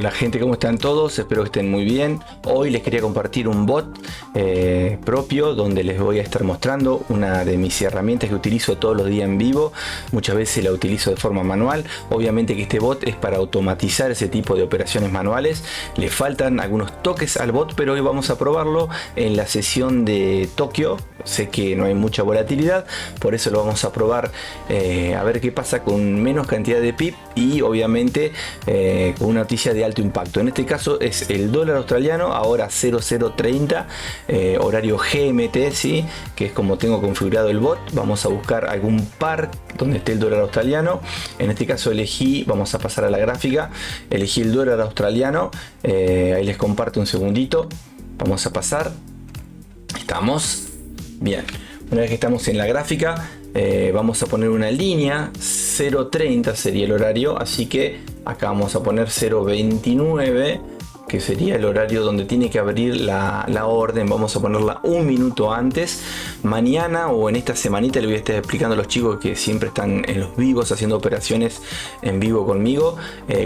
Hola gente, ¿cómo están todos? Espero que estén muy bien. Hoy les quería compartir un bot propio donde les voy a estar mostrando una de mis herramientas que utilizo todos los días en vivo. Muchas veces la utilizo de forma manual. Obviamente que este bot es para automatizar ese tipo de operaciones manuales. Le faltan algunos toques al bot, pero hoy vamos a probarlo en la sesión de Tokio. Sé que no hay mucha volatilidad, por eso lo vamos a probar a ver qué pasa con menos cantidad de pip y obviamente con una noticia de alto impacto. En este caso es el dólar australiano, ahora 0030 horario GMT, ¿sí? Que es como tengo configurado el bot. Vamos a buscar algún par donde esté el dólar australiano. En este caso elegí, vamos a pasar a la gráfica, elegí el dólar australiano. Ahí les comparto un segundito, vamos a pasar, estamos bien. Una vez que estamos en la gráfica, vamos a poner una línea. 0.30 sería el horario, así que acá vamos a poner 0.29, que sería el horario donde tiene que abrir la orden. Vamos a ponerla un minuto antes. Mañana o en esta semanita le voy a estar explicando a los chicos que siempre están en los vivos haciendo operaciones en vivo conmigo,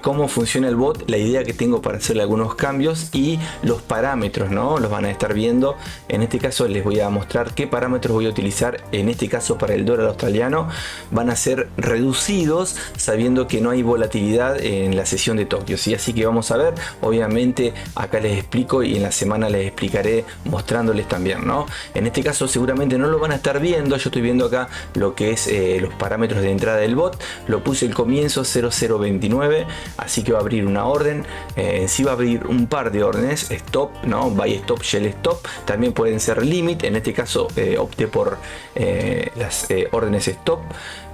cómo funciona el bot, la idea que tengo para hacerle algunos cambios y los parámetros, ¿no? Los van a estar viendo. En este caso les voy a mostrar qué parámetros voy a utilizar. En este caso para el dólar australiano van a ser reducidos sabiendo que no hay volatilidad en la sesión de Tokio, ¿sí? Así que vamos a ver, obviamente acá les explico y en la semana les explicaré mostrándoles también, ¿no? En este caso seguramente no lo van a estar viendo. Yo estoy viendo acá lo que es los parámetros de entrada del bot. Lo puse el comienzo 0029, así que va a abrir una orden. En sí va a abrir un par de órdenes, stop, ¿no? Buy stop, shell stop, también pueden ser limit. En este caso opté por las órdenes stop.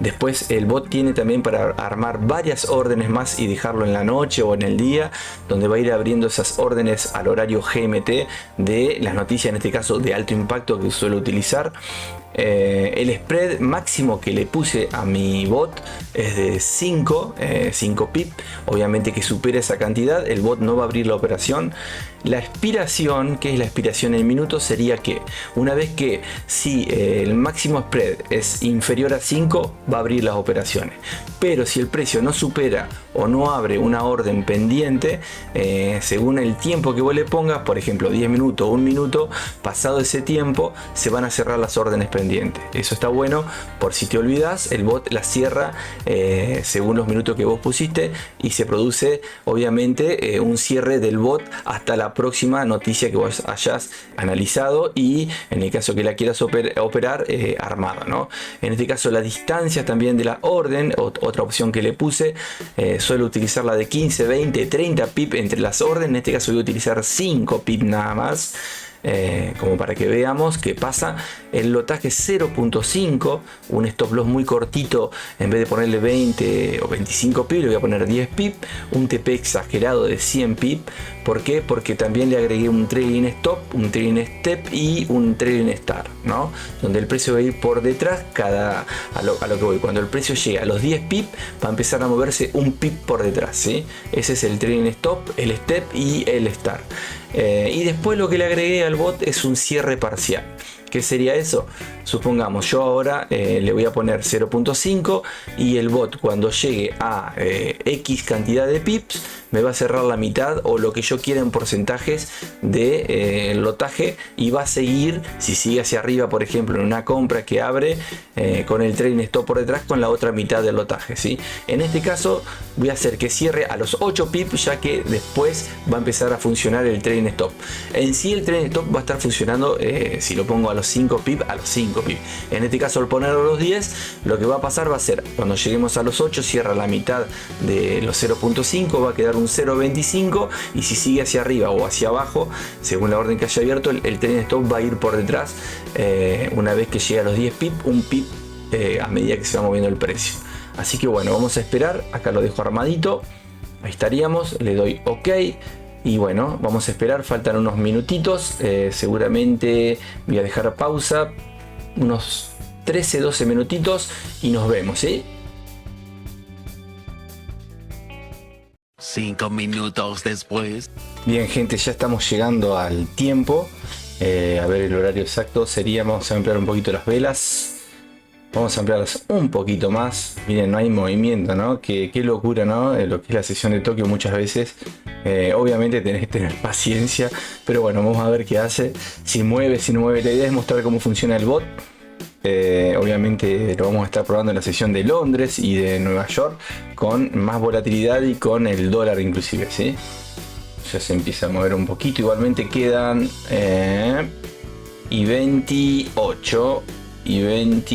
Después el bot tiene también para armar varias órdenes más y dejarlo en la noche o en el día, donde va a ir abriendo esas órdenes al horario GMT de las noticias, en este caso de alto impacto que suelo utilizar. El spread máximo que le puse a mi bot es de 5 pip. Obviamente que supera esa cantidad, el bot no va a abrir la operación. La expiración, que es la expiración en minutos, sería que una vez que si el máximo spread es inferior a 5, va a abrir las operaciones. Pero si el precio no supera o no abre una orden pendiente, según el tiempo que vos le pongas, por ejemplo 10 minutos o 1 minuto, pasado ese tiempo se van a cerrar las órdenes pendientes. Eso está bueno, por si te olvidas, el bot la cierra según los minutos que vos pusiste y se produce obviamente un cierre del bot hasta la próxima noticia que vos hayas analizado y en el caso que la quieras operar armada, ¿no? En este caso la distancia también de la orden, otra opción que le puse, suelo utilizar la de 15, 20, 30 pip entre las órdenes. En este caso voy a utilizar 5 pip nada más. Como para que veamos qué pasa. El lotaje 0.5, un stop loss muy cortito, en vez de ponerle 20 o 25 pip le voy a poner 10 pip, un TP exagerado de 100 pip. ¿Por qué? Porque también le agregué un trailing stop, un trailing step y un trailing start, ¿no? Donde el precio va a ir por detrás a lo que voy. Cuando el precio llega a los 10 pip va a empezar a moverse un pip por detrás, ¿sí? Ese es el trailing stop, el step y el start. Y después lo que le agregué al bot es un cierre parcial. ¿Qué sería eso? Supongamos, yo ahora le voy a poner 0.5 y el bot cuando llegue a X cantidad de pips me va a cerrar la mitad o lo que yo quiera en porcentajes de lotaje y va a seguir, si sigue hacia arriba, por ejemplo, en una compra que abre con el trailing stop por detrás con la otra mitad del lotaje, ¿sí? En este caso voy a hacer que cierre a los 8 pips, ya que después va a empezar a funcionar el trailing stop. En sí el trailing stop va a estar funcionando si lo pongo a los 5 pips, a los 5 pips. En este caso al ponerlo a los 10, lo que va a pasar va a ser, cuando lleguemos a los 8, cierra la mitad de los 0.5, va a quedar un 0.25 y si sigue hacia arriba o hacia abajo, según la orden que haya abierto, el trailing stop va a ir por detrás una vez que llegue a los 10 pips, un pip a medida que se va moviendo el precio. Así que bueno, vamos a esperar. Acá lo dejo armadito, ahí estaríamos, le doy OK. Y bueno, vamos a esperar, faltan unos minutitos, seguramente voy a dejar pausa, unos 13-12 minutitos y nos vemos, ¿sí? 5 minutos después. Bien gente, ya estamos llegando al tiempo. A ver el horario exacto sería, vamos a ampliar un poquito las velas. Vamos a ampliarlas un poquito más. Miren, no hay movimiento, ¿no? Qué locura, ¿no? Lo que es la sesión de Tokio muchas veces. Obviamente tenés que tener paciencia. Pero bueno, vamos a ver qué hace. Si mueve, si no mueve. La idea es mostrar cómo funciona el bot. Obviamente lo vamos a estar probando en la sesión de Londres y de Nueva York. Con más volatilidad y con el dólar inclusive, ¿sí? Ya se empieza a mover un poquito. Igualmente quedan... y 28 y 20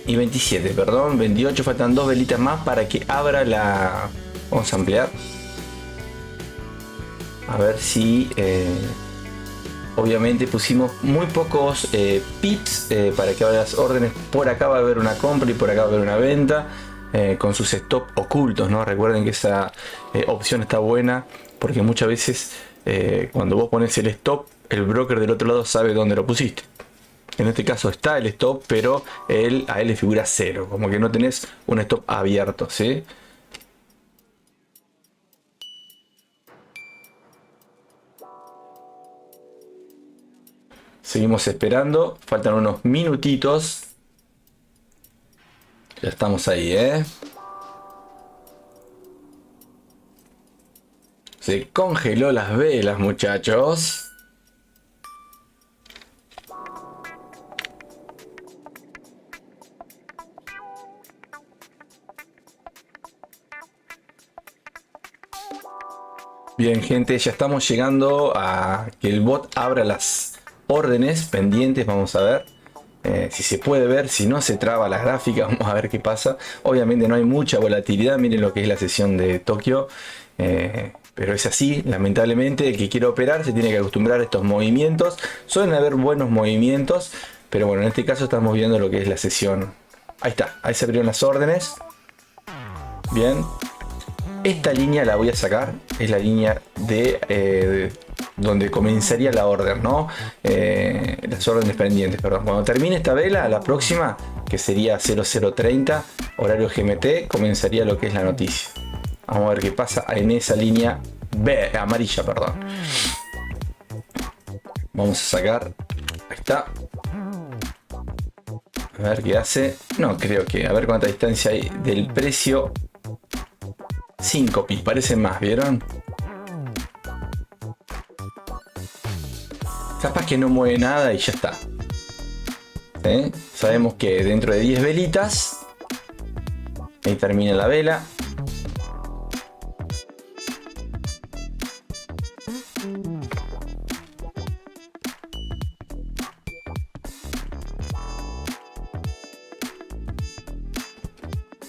y 27, perdón, 28, faltan dos velitas más para que abra la... Vamos a ampliar. A ver si... obviamente pusimos muy pocos pips para que abra las órdenes. Por acá va a haber una compra y por acá va a haber una venta. Con sus stop ocultos, ¿no? Recuerden que esa opción está buena porque muchas veces cuando vos pones el stop, el broker del otro lado sabe dónde lo pusiste. En este caso está el stop, pero a él le figura 0, como que no tenés un stop abierto, ¿sí? Seguimos esperando, faltan unos minutitos. Ya estamos ahí, ¿eh? Se congeló las velas, muchachos. Bien, gente, ya estamos llegando a que el bot abra las órdenes pendientes. Vamos a ver si se puede ver, si no se traba la gráfica. Vamos a ver qué pasa. Obviamente no hay mucha volatilidad. Miren lo que es la sesión de Tokio. Pero es así, lamentablemente. El que quiere operar se tiene que acostumbrar a estos movimientos. Suelen haber buenos movimientos, pero bueno, en este caso estamos viendo lo que es la sesión. Ahí está, ahí se abrieron las órdenes. Bien. Esta línea la voy a sacar, es la línea de donde comenzaría la orden, ¿no? Las órdenes pendientes, perdón. Cuando termine esta vela, la próxima, que sería 0030, horario GMT, comenzaría lo que es la noticia. Vamos a ver qué pasa en esa línea amarilla, perdón. Vamos a sacar, ahí está. A ver qué hace. No, creo que, a ver cuánta distancia hay del precio. 5 pips, parece más, ¿vieron? Capaz que no mueve nada y ya está. Sabemos que dentro de 10 velitas, ahí termina la vela.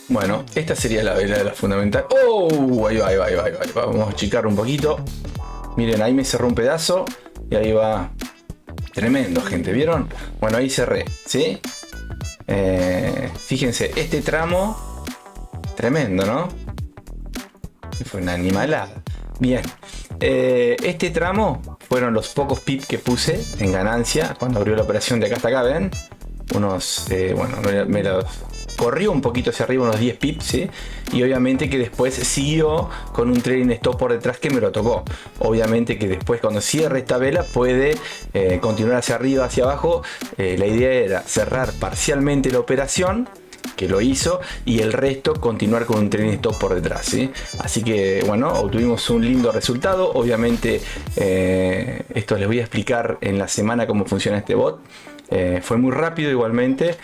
Bueno, esta sería la vela de la fundamental. ¡Oh! Ahí va, ahí va, ahí va, ahí va. Vamos a achicar un poquito. Miren, ahí me cerró un pedazo. Y ahí va. Tremendo, gente. ¿Vieron? Bueno, ahí cerré. ¿Sí? Fíjense, este tramo. Tremendo, ¿no? Fue una animalada. Bien. Este tramo fueron los pocos pips que puse en ganancia. Cuando abrió la operación de acá hasta acá, ¿ven? Unos, bueno, me los corrió un poquito hacia arriba, unos 10 pips, ¿sí? Y obviamente que después siguió con un trailing stop por detrás que me lo tocó. Obviamente que después cuando cierre esta vela puede continuar hacia arriba, hacia abajo. La idea era cerrar parcialmente la operación, que lo hizo, y el resto continuar con un trailing stop por detrás, ¿sí? Así que bueno, obtuvimos un lindo resultado. Obviamente esto les voy a explicar en la semana cómo funciona este bot. Fue muy rápido igualmente.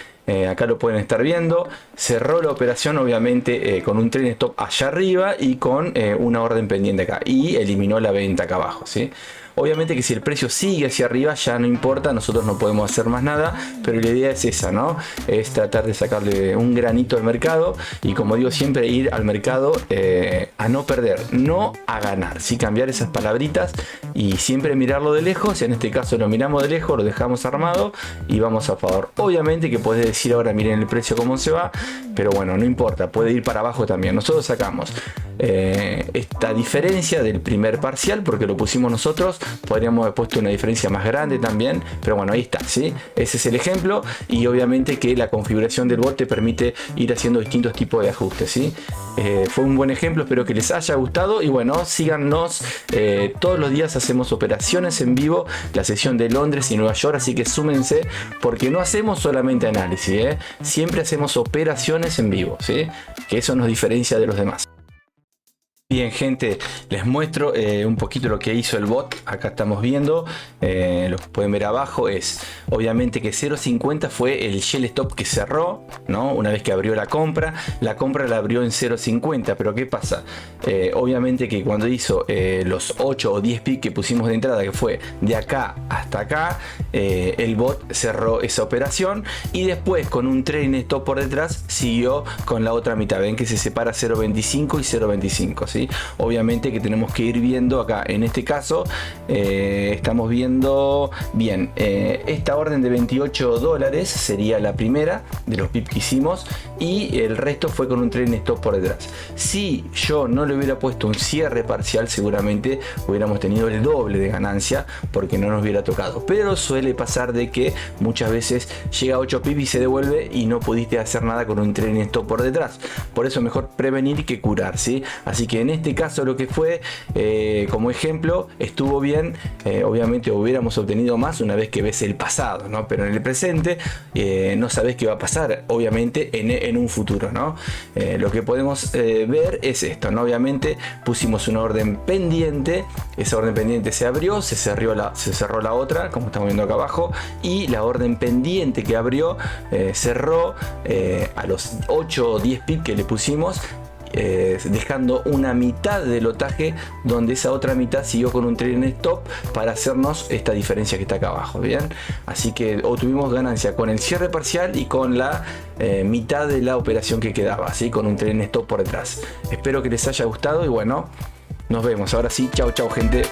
Acá lo pueden estar viendo. Cerró la operación obviamente con un trailing stop allá arriba y con una orden pendiente acá, y eliminó la venta acá abajo, ¿sí? Obviamente que si el precio sigue hacia arriba ya no importa, nosotros no podemos hacer más nada, pero la idea es esa, ¿no? Es tratar de sacarle un granito al mercado, y como digo siempre, ir al mercado a no perder, no a ganar, ¿sí? Cambiar esas palabritas y siempre mirarlo de lejos. En este caso lo miramos de lejos, lo dejamos armado y vamos a favor. Obviamente que puedes decir ahora miren el precio cómo se va, pero bueno, no importa, puede ir para abajo también. Nosotros sacamos esta diferencia del primer parcial porque lo pusimos nosotros podríamos haber puesto una diferencia más grande también, pero bueno, ahí está, ¿sí? Ese es el ejemplo, y obviamente que la configuración del bot te permite ir haciendo distintos tipos de ajustes, ¿sí? Fue un buen ejemplo, espero que les haya gustado, y bueno, síganos, todos los días hacemos operaciones en vivo, la sesión de Londres y Nueva York, así que súmense, porque no hacemos solamente análisis, siempre hacemos operaciones en vivo, ¿sí? Que eso nos diferencia de los demás. Bien, gente, les muestro un poquito lo que hizo el bot. Acá estamos viendo, lo que pueden ver abajo es obviamente que 0.50 fue el shell stop que cerró, ¿no? Una vez que abrió la compra la abrió en 0.50, pero ¿qué pasa? Obviamente que cuando hizo los 8 o 10 pips que pusimos de entrada, que fue de acá hasta acá, el bot cerró esa operación, y después con un trailing stop por detrás siguió con la otra mitad. Ven que se separa 0.25 y 0.25, ¿sí? Obviamente que tenemos que ir viendo acá, en este caso estamos viendo bien, esta orden de $28 sería la primera de los pips que hicimos, y el resto fue con un trailing stop por detrás. Si yo no le hubiera puesto un cierre parcial, seguramente hubiéramos tenido el doble de ganancia, porque no nos hubiera tocado, pero suele pasar de que muchas veces llega a 8 pips y se devuelve y no pudiste hacer nada con un trailing stop por detrás. Por eso mejor prevenir que curar, ¿sí? Así que en este caso lo que fue, como ejemplo, estuvo bien. Obviamente hubiéramos obtenido más una vez que ves el pasado, ¿no? Pero en el presente no sabes qué va a pasar, obviamente en un futuro, ¿no? Lo que podemos ver es esto, ¿no? Obviamente pusimos una orden pendiente, esa orden pendiente se abrió, se cerró la otra, como estamos viendo acá abajo, y la orden pendiente que abrió cerró a los 8 o 10 pips que le pusimos, dejando una mitad del lotaje, donde esa otra mitad siguió con un trailing stop para hacernos esta diferencia que está acá abajo. Bien, así que obtuvimos ganancia con el cierre parcial y con la mitad de la operación que quedaba, así con un trailing stop por detrás. Espero que les haya gustado, y bueno, nos vemos. Ahora sí, chao gente.